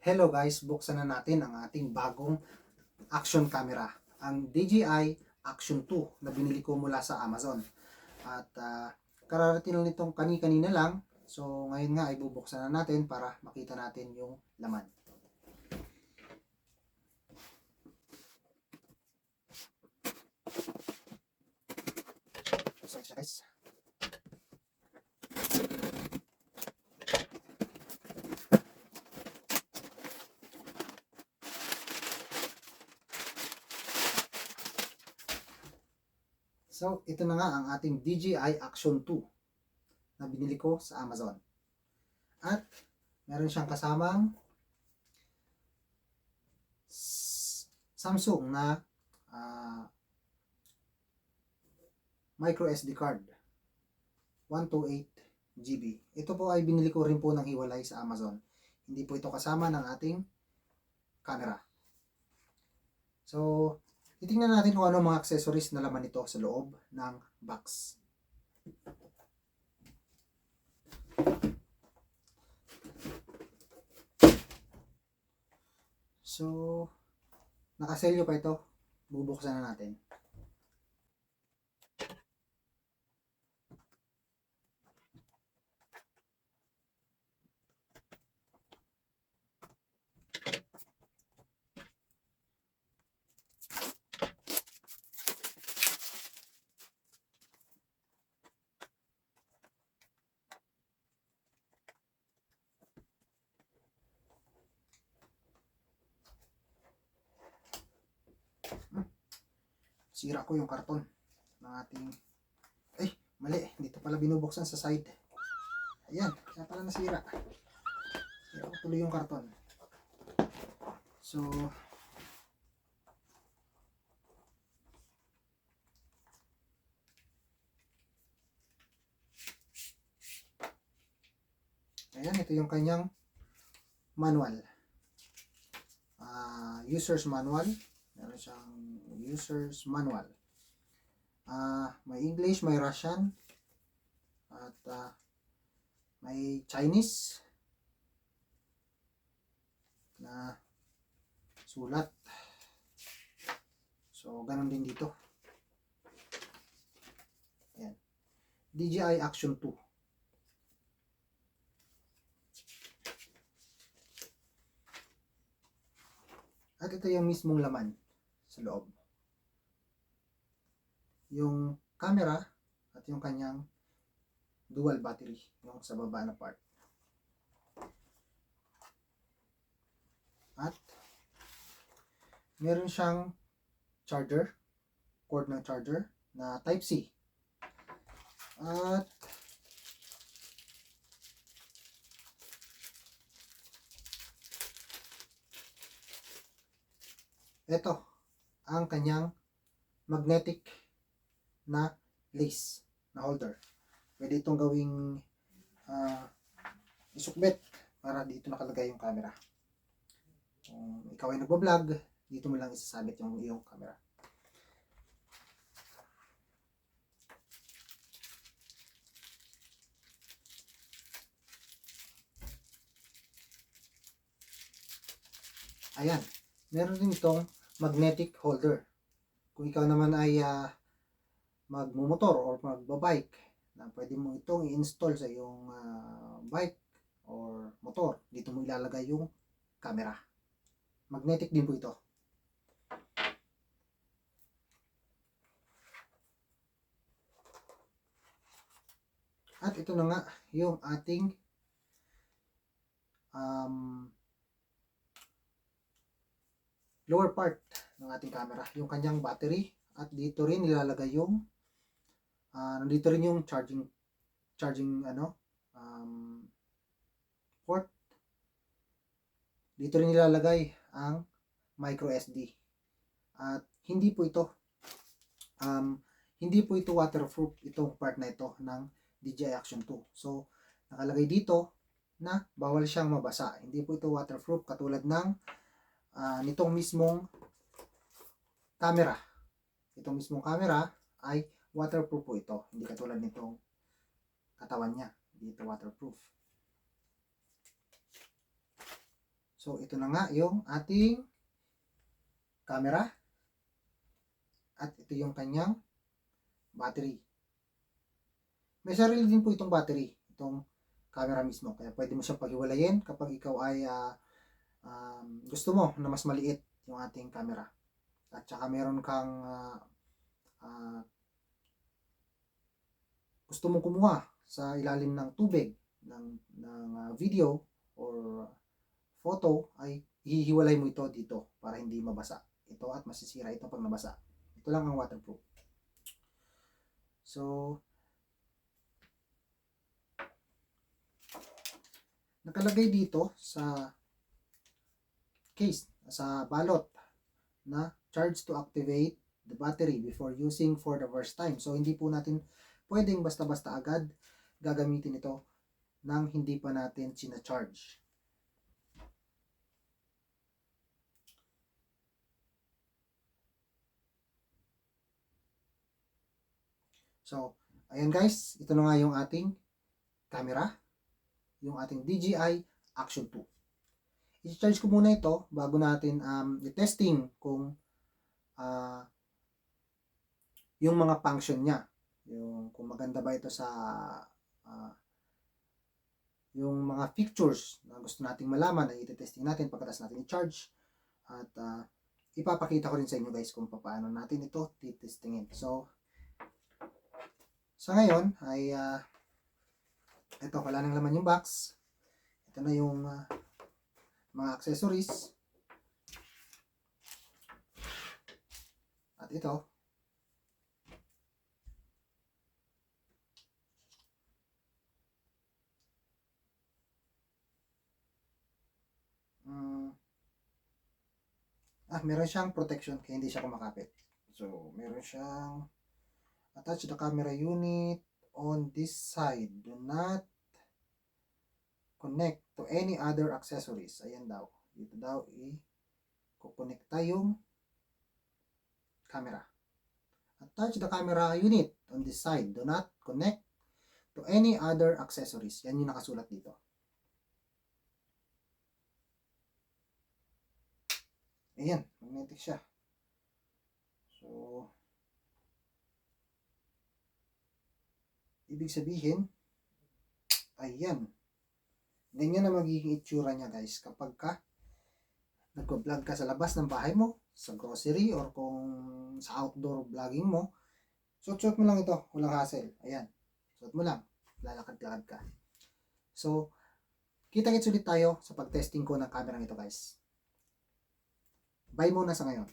Hello guys, buksan na natin ang ating bagong action camera, ang DJI Action 2 na binili ko mula sa Amazon. At kararating lang nitong kani-kanina lang. So ngayon nga ay bubuksan na natin para makita natin yung laman. So guys, so ito na nga ang ating DJI Action 2 na binili ko sa Amazon. At meron siyang kasamang Samsung na micro SD card 128 GB. Ito po ay binili ko rin po ng hiwalay sa Amazon. Hindi po ito kasama ng ating camera. So, titingnan natin kung ano mga accessories na laman nito sa loob ng box. So, nakaselyo pa ito. Bubuksan na natin. Sira ko yung karton ng ating... Ay, mali. Dito pala binubuksan sa side. Ayan, kaya pala nasira. Sira ko tuloy yung karton. So, ayan, ito yung kanyang manual. User's manual. Meron siyang user's manual. May English, may Russian, at may Chinese na sulat. So, ganun din dito. Ayan. DJI Action 2. At ito yung mismong laman sa loob. Yung camera at yung kanyang dual battery, yung sa baba na part. At meron siyang charger, cord ng charger na Type-C. At ito ang kanyang magnetic na lace na holder. Pwede itong gawing isukbit para dito nakalagay yung camera. Kung ikaw ay nagbablog, dito mo lang isasabit yung iyong camera. Ayan, meron din itong magnetic holder. Kung ikaw naman ay magmumotor or magbabike, na pwede mo itong i-install sa iyong bike or motor. Dito mo ilalagay yung camera. Magnetic din po ito. At ito na nga yung ating lower part ng ating camera, yung kanyang battery. At dito rin nilalagay yung nandito rin yung charging port. Dito rin nilalagay ang micro SD. At hindi po ito waterproof, itong part na ito ng DJI Action 2. So nakalagay dito na bawal siyang mabasa. Hindi po ito waterproof katulad ng nitong mismong camera. Itong mismong camera ay waterproof po ito. Hindi katulad nitong katawan niya. Hindi ito waterproof. So, ito na nga yung ating camera. At ito yung kanyang battery. May sarili din po itong battery, itong camera mismo. Kaya pwede mo siyang paghiwalayin kapag ikaw ay gusto mo na mas maliit yung ating camera. At saka meron kang gusto mong kumuha sa ilalim ng tubig ng video or photo, ay hihiwalay mo ito dito para hindi mabasa ito at masisira ito pag nabasa. Ito lang ang waterproof. So, nakalagay dito sa case, sa balot, na charge to activate the battery before using for the first time. So, hindi po natin pwedeng basta-basta agad gagamitin ito nang hindi pa natin sina-charge. So, ayan guys, ito na nga yung ating camera, yung ating DJI Action 2. I-charge ko muna ito bago natin i-testing kung yung mga function niya. Yung kung maganda ba ito sa yung mga features na gusto nating malaman na i-testing natin pagkatapos natin i-charge. At ipapakita ko rin sa inyo guys kung paano natin ito titestingin. So, sa ngayon ay ito, wala nang laman yung box. Ito na yung mga accessories. At ito, meron siyang protection kaya hindi siya kumakapit. So, meron siyang attach the camera unit on this side. Do not connect to any other accessories. Ayan daw. Dito daw i-kukonekta yung camera. Attach the camera unit on this side. Do not connect to any other accessories. Yan yung nakasulat dito. Ayan, magnetic siya. So, ibig sabihin, ayan. Ganyan na magiging itsura niya guys kapag nagko-vlog ka sa labas ng bahay mo, sa grocery, or kung sa outdoor vlogging mo. Suot mo lang ito, walang hassle. Ayan, suot mo lang, lalakad-lakad ka. So, kita-kits ulit tayo sa pag-testing ko ng camera nito guys. Bye muna sa ngayon.